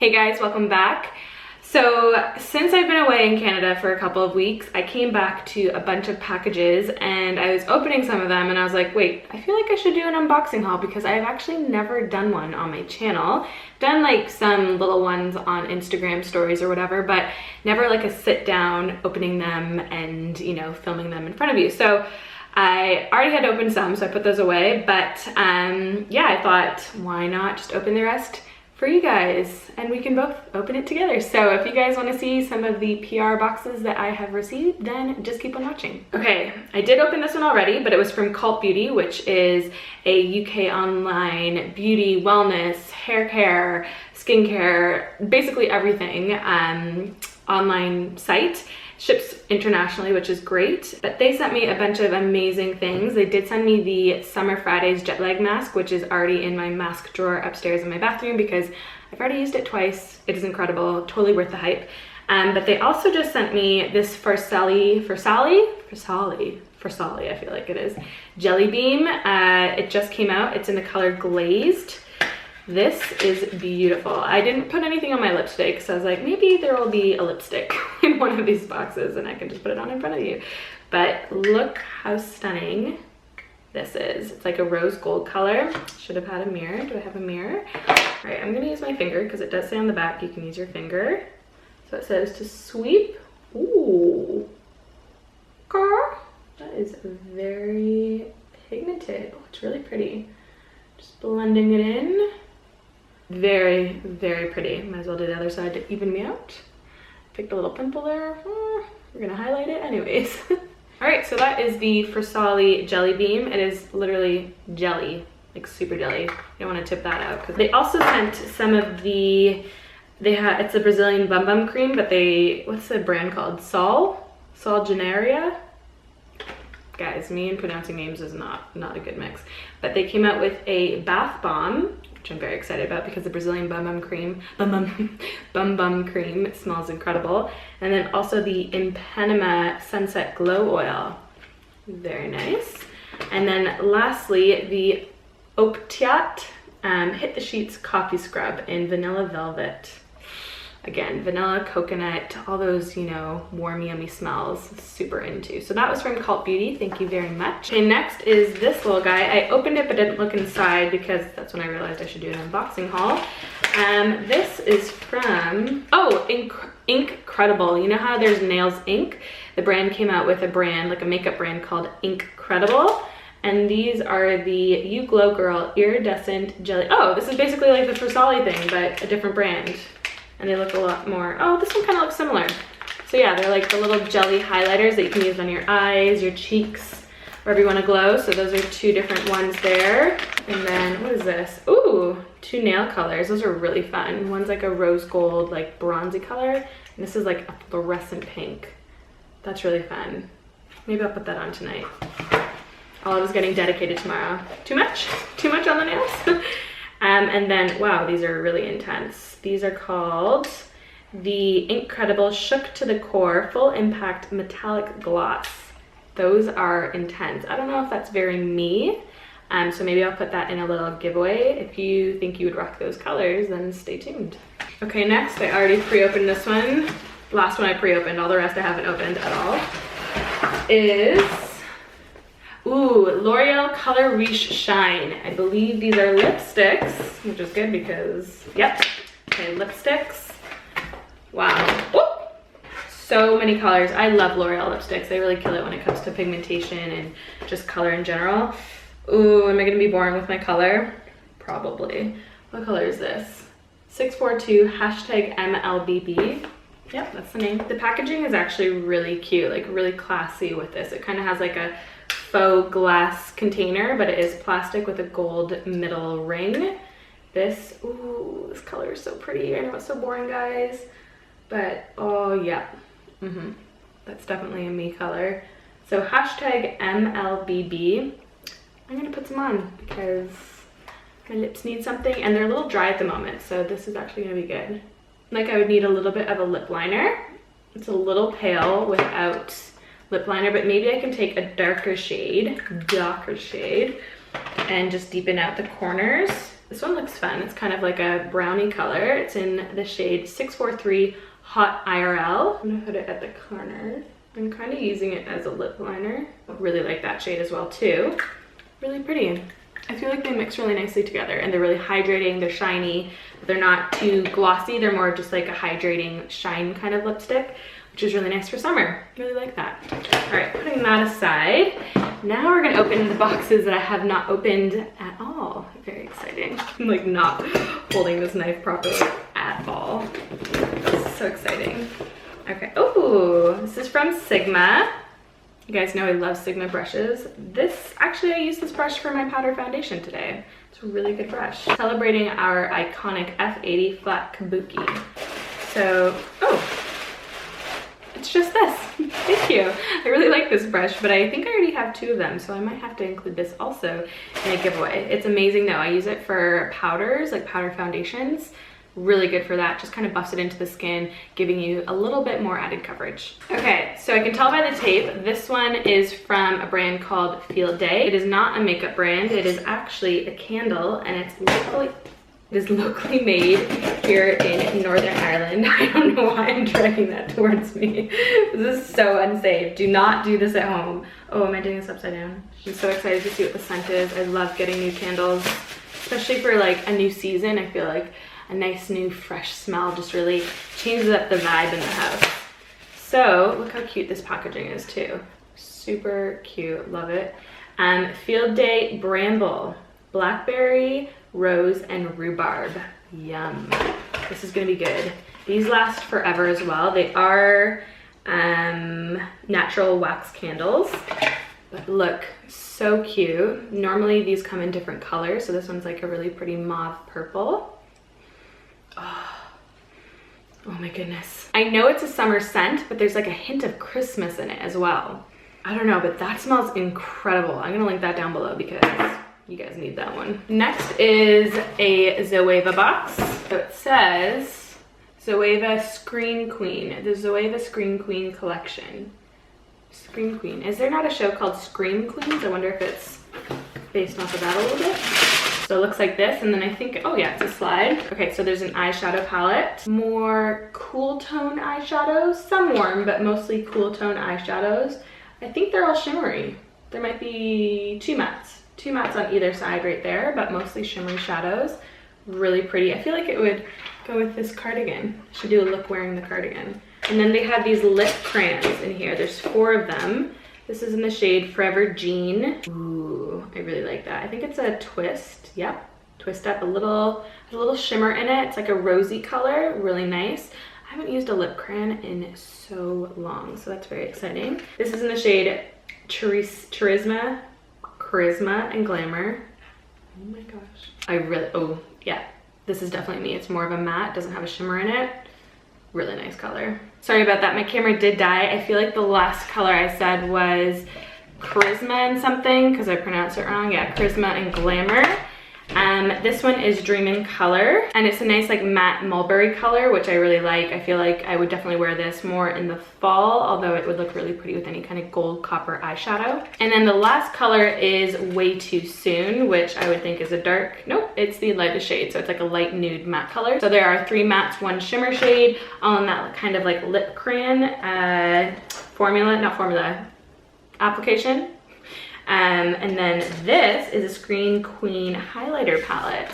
Hey guys, welcome back. So since I've been away in Canada for a couple of weeks, I came back to a bunch of packages and I was opening some of them and I was like, wait, I feel like I should do an unboxing haul because I've actually never done one on my channel. Done like some little ones on Instagram stories or whatever, but never like a sit down opening them and, you know, filming them in front of you. So I already had opened some, so I put those away, but yeah, I thought, why not just open the rest for you guys and we can both open it together. So if you guys want to see some of the PR boxes that I have received, then just keep on watching. Okay, I did open this one already, but it was from Cult Beauty, which is a UK online beauty, wellness, hair care, skincare, basically everything online site. Ships internationally, which is great, but they sent me a bunch of amazing things. They did send me the Summer Fridays jet lag mask, which is already in my mask drawer upstairs in my bathroom because I've already used it twice. It is incredible, totally worth the hype. But they also just sent me this Farsali, I feel like it is, Jelly Beam. It just came out. It's in the color Glazed. This is beautiful. I didn't put anything on my lipstick, so I was like, maybe there will be a lipstick in one of these boxes and I can just put it on in front of you. But look how stunning this is. It's like a rose gold color. Should have had a mirror. Do I have a mirror? All right, I'm gonna use my finger because it does say on the back you can use your finger. So it says to sweep. Ooh, girl, that is very pigmented. Oh, it's really pretty. Just blending it in. Very, very pretty. Might as well do the other side to even me out. Picked a little pimple there. We're gonna highlight it anyways. All right, so that is the Farsali Jelly Beam. It is literally jelly, like super jelly. You don't want to tip that out. Because they also sent some of the, it's a Brazilian Bum Bum cream, but what's the brand called? Sol Janeiro? Guys, me and pronouncing names is not a good mix. But they came out with a bath bomb, which I'm very excited about because the Brazilian Bum Bum cream smells incredible. And then also the Impanema Sunset Glow Oil. Very nice. And then lastly, the Optiat Hit the Sheets Coffee Scrub in Vanilla Velvet. Again, vanilla, coconut, all those, you know, warm, yummy smells, super into. So that was from Cult Beauty. Thank you very much. Okay, next is this little guy. I opened it but didn't look inside because that's when I realized I should do an unboxing haul. This is from, oh, INC.Redible. You know how there's Nails Inc? The brand came out with a brand, like a makeup brand called INC.Redible. And these are the You Glow Girl Iridescent Jelly. Oh, this is basically like the Farsali thing, but a different brand. And they look a lot more, oh, this one kind of looks similar. So yeah, they're like the little jelly highlighters that you can use on your eyes, your cheeks, wherever you want to glow. So those are two different ones there. And then what is this? Ooh, two nail colors. Those are really fun. One's like a rose gold, like bronzy color. And this is like a fluorescent pink. That's really fun. Maybe I'll put that on tonight. Olive is getting dedicated tomorrow. Too much? Too much on the nails? And then, wow, these are really intense. These are called the INC.Redible Shook to the Core Full Impact Metallic Gloss. Those are intense. I don't know if that's very me, so maybe I'll put that in a little giveaway. If you think you would rock those colors, then stay tuned. Okay, next, I already pre-opened this one. Last one I pre-opened, all the rest I haven't opened at all, is, ooh, L'Oreal Color Riche Shine. I believe these are lipsticks, which is good because, yep. Okay, lipsticks. Wow. Ooh, so many colors. I love L'Oreal lipsticks. They really kill it when it comes to pigmentation and just color in general. Ooh, am I gonna be boring with my color? Probably. What color is this? 642 #MLBB. Yep, that's the name. The packaging is actually really cute, like really classy with this. It kind of has like a faux glass container, but it is plastic with a gold middle ring. This, ooh, this color is so pretty. I know it's so boring, guys, but oh yeah, that's definitely a me color. So #MLBB. I'm gonna put some on because my lips need something, and they're a little dry at the moment, so this is actually gonna be good. Like I would need a little bit of a lip liner. It's a little pale without lip liner, but maybe I can take a darker shade, and just deepen out the corners. This one looks fun. It's kind of like a brownie color. It's in the shade 643 Hot IRL. I'm gonna put it at the corners. I'm kind of using it as a lip liner. I really like that shade as well too. Really pretty. I feel like they mix really nicely together, and they're really hydrating, they're shiny, but they're not too glossy. They're more just like a hydrating shine kind of lipstick, which is really nice for summer. Really like that. All right, putting that aside, now we're gonna open the boxes that I have not opened at all. Very exciting. I'm like not holding this knife properly at all. So exciting. Okay, oh, this is from Sigma. You guys know I love Sigma brushes. Actually I used this brush for my powder foundation today. It's a really good brush. Celebrating our iconic F80 flat Kabuki. So, oh, it's just this. Thank you. I really like this brush, but I think I already have 2 of them, so I might have to include this also in a giveaway. It's amazing though. I use it for powders, like powder foundations. Really good for that. Just kind of buffs it into the skin, giving you a little bit more added coverage. Okay, so I can tell by the tape, this one is from a brand called Field Day. It is not a makeup brand. It is actually a candle, and it is locally made here in Northern Ireland. I don't know why I'm dragging that towards me. This is so unsafe. Do not do this at home. Oh, am I doing this upside down? I'm so excited to see what the scent is. I love getting new candles, especially for like a new season. I feel like a nice new fresh smell just really changes up the vibe in the house. So look how cute this packaging is too. Super cute, love it. Field Day Bramble, blackberry, rose, and rhubarb. Yum. This is gonna be good. These last forever as well. They are natural wax candles, but look, so cute. Normally these come in different colors, so this one's like a really pretty mauve purple. Oh my goodness. I know it's a summer scent, but there's like a hint of Christmas in it as well. I don't know, but that smells incredible. I'm gonna link that down below because you guys need that one. Next is a Zoeva box. So it says Zoeva Scream Queen, the Zoeva Scream Queen collection. Scream Queen. Is there not a show called Scream Queens? I wonder if it's based off of that a little bit. So it looks like this, and then I think, oh yeah, it's a slide. Okay, so there's an eyeshadow palette. More cool tone eyeshadows, some warm, but mostly cool tone eyeshadows. I think they're all shimmery. There might be 2 mattes on either side right there, but mostly shimmery shadows. Really pretty. I feel like it would go with this cardigan. I should do a look wearing the cardigan. And then they have these lip crayons in here. There's 4 of them. This is in the shade Forever Jean. Ooh, I really like that. I think it's a twist. Yep, twist up a little shimmer in it. It's like a rosy color, really nice. I haven't used a lip crayon in so long, so that's very exciting. This is in the shade Charisma, and Glamour. Oh my gosh. Oh yeah, this is definitely me. It's more of a matte, doesn't have a shimmer in it. Really nice color. Sorry about that, my camera did die. I feel like the last color I said was Charisma and something, because I pronounced it wrong. Yeah, Charisma and Glamour. This one is Dream in Color, and it's a nice like matte mulberry color, which I really like. I feel like I would definitely wear this more in the fall, although it would look really pretty with any kind of gold copper eyeshadow. And then the last color is Way Too Soon, which I would think is a dark, nope, it's the lightest shade, so it's like a light nude matte color. So there are 3 mattes, 1 shimmer shade, all in that kind of like lip crayon application. And then this is a Scream Queen highlighter palette.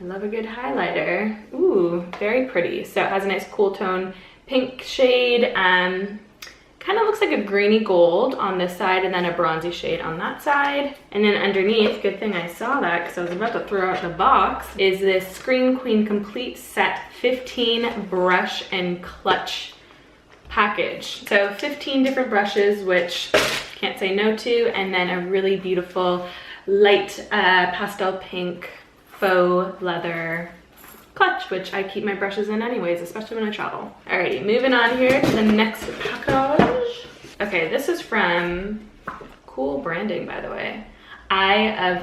I love a good highlighter. Ooh, very pretty. So it has a nice cool tone pink shade. Kind of looks like a greeny gold on this side, and then a bronzy shade on that side. And then underneath, good thing I saw that because I was about to throw out the box, is this Scream Queen Complete Set 15 brush and clutch package. So 15 different brushes, which can't say no to, and then a really beautiful light pastel pink faux leather clutch, which I keep my brushes in anyways, especially when I travel. Alrighty, moving on here to the next package. Okay, this is from, cool branding by the way, Eye of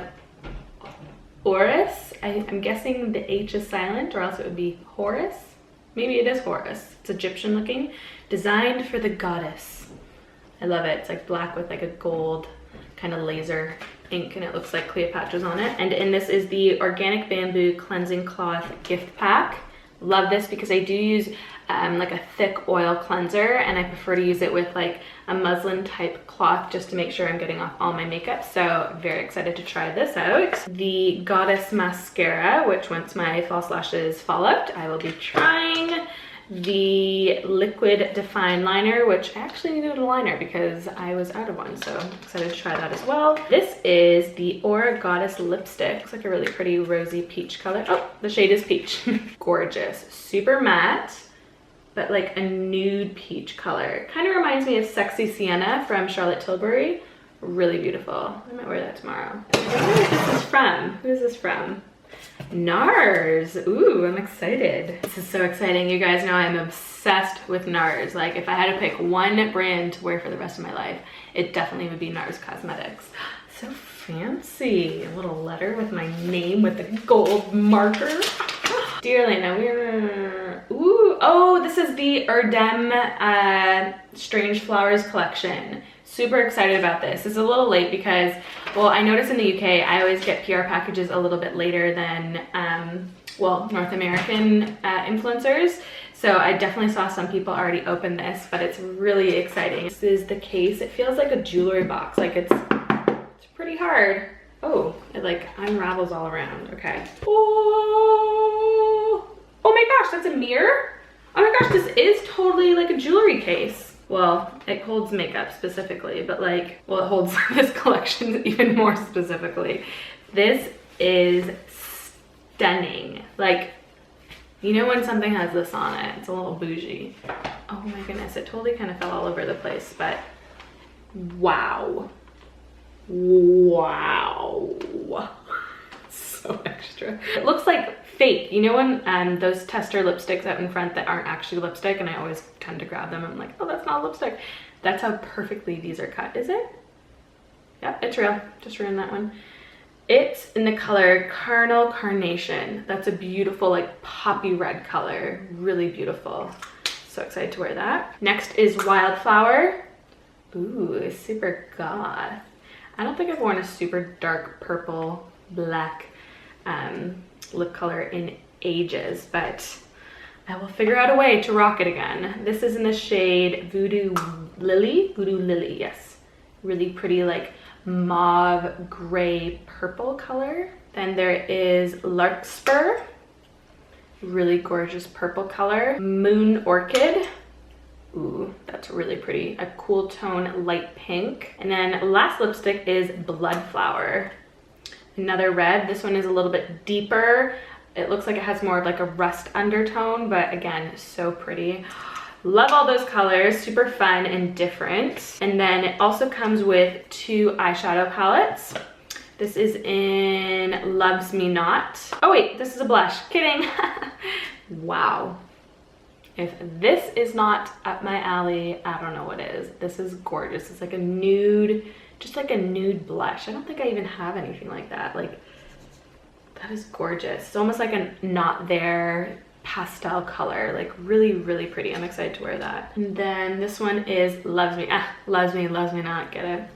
Horus. I'm guessing the H is silent, or else it would be Horus. Maybe it is Horus. It's Egyptian looking. Designed for the goddess. I love it. It's like black with like a gold kind of laser ink, and it looks like Cleopatra's on it. And this is the Organic Bamboo Cleansing Cloth Gift Pack. Love this because I do use like a thick oil cleanser, and I prefer to use it with like a muslin type cloth just to make sure I'm getting off all my makeup. So very excited to try this out. The Goddess Mascara, which once my false lashes fall out, I will be trying. The Liquid Define Liner, which I actually needed a liner because I was out of one, so I'm excited to try that as well. This is the Aura Goddess Lipstick. Looks like a really pretty rosy peach color. Oh, the shade is peach. Gorgeous. Super matte, but like a nude peach color. Kind of reminds me of Sexy Sienna from Charlotte Tilbury. Really beautiful. I might wear that tomorrow. I wonder where this is from. Who is this from? NARS. Ooh, I'm excited. This is so exciting. You guys know I'm obsessed with NARS. Like, if I had to pick one brand to wear for the rest of my life, it definitely would be NARS Cosmetics. So fancy. A little letter with my name with the gold marker. Dear Elena, we're... Ooh, oh, this is the Erdem Strange Flowers collection. Super excited about this. It's a little late because, well, I noticed in the UK, I always get PR packages a little bit later than, well, North American influencers. So I definitely saw some people already open this, but it's really exciting. This is the case. It feels like a jewelry box. Like it's pretty hard. Oh, it like unravels all around. Okay. Oh, oh my gosh, that's a mirror? Oh my gosh, this is totally like a jewelry case. Well, it holds makeup specifically, but like, well, it holds this collection even more specifically. This is stunning. Like, you know when something has this on it, it's a little bougie. Oh my goodness, it totally kind of fell all over the place, but wow. Wow. So extra. It looks like fake. You know when those tester lipsticks out in front that aren't actually lipstick, and I always tend to grab them. I'm like, oh, that's not lipstick. That's how perfectly these are cut. Is it? Yep, it's real. Just ruined that one. It's in the color Carnal Carnation. That's a beautiful, like, poppy red color. Really beautiful. So excited to wear that. Next is Wildflower. Ooh, super goth. I don't think I've worn a super dark purple, black lip color in ages, but I will figure out a way to rock it again. This is in the shade Voodoo Lily, yes. Really pretty, like, mauve gray purple color. Then there is Larkspur, really gorgeous purple color. Moon Orchid, ooh, that's really pretty. A cool tone light pink. And then last lipstick is Bloodflower, another red. This one is a little bit deeper. It looks like it has more of like a rust undertone, but again, so pretty. Love all those colors, super fun and different. And then it also comes with 2 eyeshadow palettes. This is in Loves Me Not. Oh wait, this is a blush, kidding. Wow. If this is not up my alley, I don't know what is. This is gorgeous. It's like a nude, just like a nude blush. I don't think I even have anything like that. Like, that is gorgeous. It's almost like a Not There pastel color, like really, really pretty. I'm excited to wear that. And then this one is Loves Me Not, get it?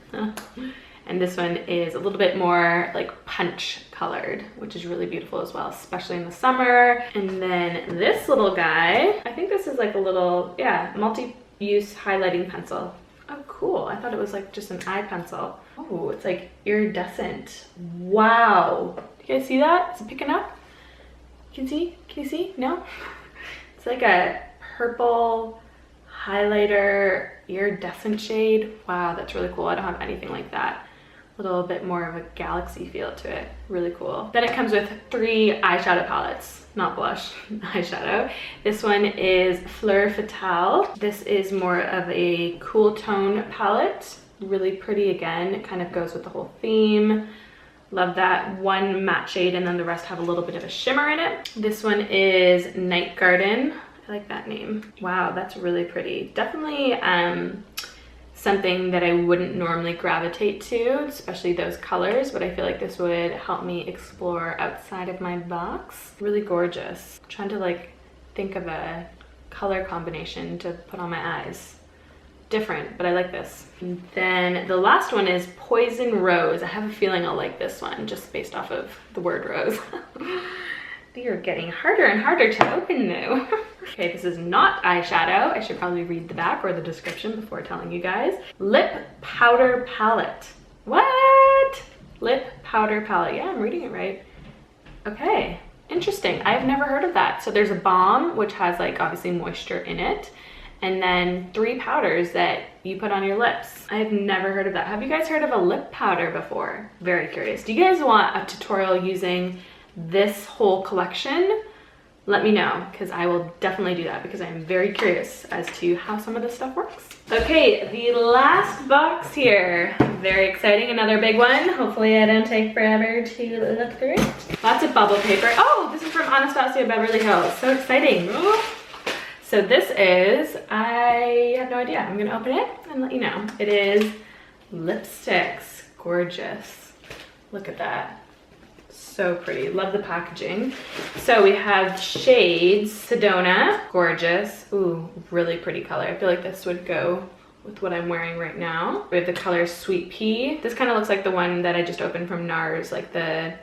And this one is a little bit more like punch colored, which is really beautiful as well, especially in the summer. And then this little guy, I think this is like a little, yeah, multi-use highlighting pencil. Oh, cool. I thought it was like just an eye pencil. Oh, it's like iridescent. Wow. Do you guys see that? Is it picking up? Can you see? No? It's like a purple highlighter iridescent shade. Wow, that's really cool. I don't have anything like that. A little bit more of a galaxy feel to it. Really cool. Then it comes with 3 eyeshadow palettes, not blush, eyeshadow. This one is Fleur Fatale. This is more of a cool tone palette. Really pretty again. It kind of goes with the whole theme. Love that. 1 matte shade and then the rest have a little bit of a shimmer in it. This one is Night Garden. I like that name. Wow, that's really pretty. Definitely something that I wouldn't normally gravitate to, especially those colors, but I feel like this would help me explore outside of my box. Really gorgeous. I'm trying to like think of a color combination to put on my eyes. different, but I like this. And then the last one is Poison Rose. I have a feeling I'll like this one just based off of the word rose. They are getting harder and harder to open though. Okay, this is not eyeshadow. I should probably read the back or the description before telling you guys. Lip Powder Palette. What? Lip Powder Palette. Yeah, I'm reading it right. Okay, interesting. I've never heard of that. So there's a balm, which has like obviously moisture in it, and then 3 powders that you put on your lips. I've never heard of that. Have you guys heard of a lip powder before? Very curious. Do you guys want a tutorial using this whole collection? Let me know, because I will definitely do that because I'm very curious as to how some of this stuff works. Okay, the last box here. Very exciting, another big one. Hopefully I don't take forever to look through it. Lots of bubble paper. Oh, this is from Anastasia Beverly Hills. So exciting. So this is, I have no idea. I'm gonna open it and let you know. It is lipsticks. Gorgeous. Look at that. So pretty. Love the packaging. So we have shades Sedona. Gorgeous. Ooh, really pretty color. I feel like this would go with what I'm wearing right now. We have the color Sweet Pea. This kind of looks like the one that I just opened from NARS, like the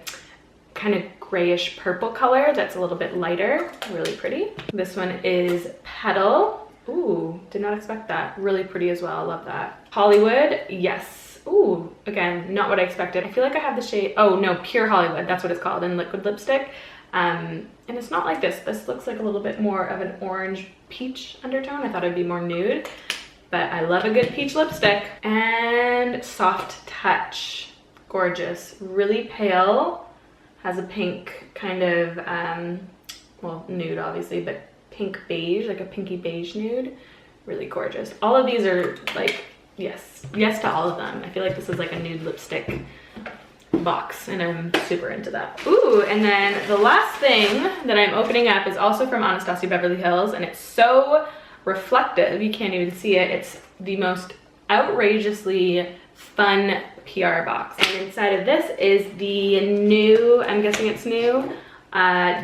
kind of grayish purple color that's a little bit lighter. Really pretty. This one is Petal. Ooh, did not expect that. Really pretty as well. Love that. Hollywood. Yes. Ooh, again, not what I expected. I feel like I have the shade, oh no, Pure Hollywood, that's what it's called, in liquid lipstick. And it's not like this. This looks like a little bit more of an orange peach undertone. I thought it'd be more nude, but I love a good peach lipstick. And Soft Touch. Gorgeous. Really pale. Has a pink kind of, well, nude obviously, but pink beige, like a pinky beige nude. Really gorgeous. All of these are like, yes to all of them. I feel like this is like a nude lipstick box and I'm super into that. Ooh, and then the last thing that I'm opening up is also from Anastasia Beverly Hills, and it's so reflective, you can't even see it. It's the most outrageously fun PR box. And inside of this is the new, I'm guessing it's new,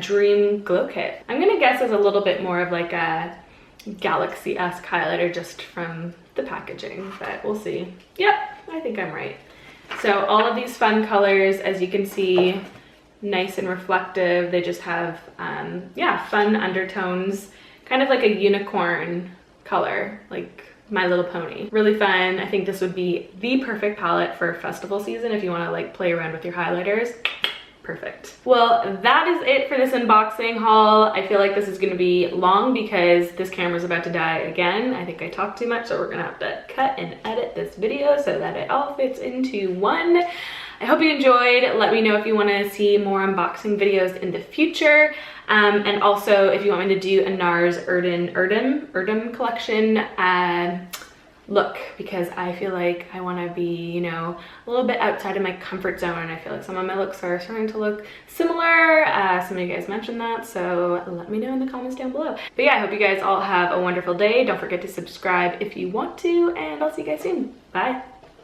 Dream Glow Kit. I'm gonna guess it's a little bit more of like a Galaxy-esque highlighter just from the packaging, but we'll see. Yep, I think I'm right. So all of these fun colors, as you can see, nice and reflective. They just have, yeah, fun undertones, kind of like a unicorn color, like My Little Pony. Really fun. I think this would be the perfect palette for festival season if you want to like play around with your highlighters. Perfect. Well, that is it for this unboxing haul. I feel like this is going to be long because this camera's about to die again. I think I talked too much, so we're gonna have to cut and edit this video so that it all fits into one. I hope you enjoyed. Let me know if you want to see more unboxing videos in the future. And also if you want me to do a NARS Erdem collection look, because I feel like I want to be, you know, a little bit outside of my comfort zone, and I feel like some of my looks are starting to look similar. Some of you guys mentioned that, so let me know in the comments down below. But yeah, I hope you guys all have a wonderful day. Don't forget to subscribe if you want to, and I'll see you guys soon. Bye.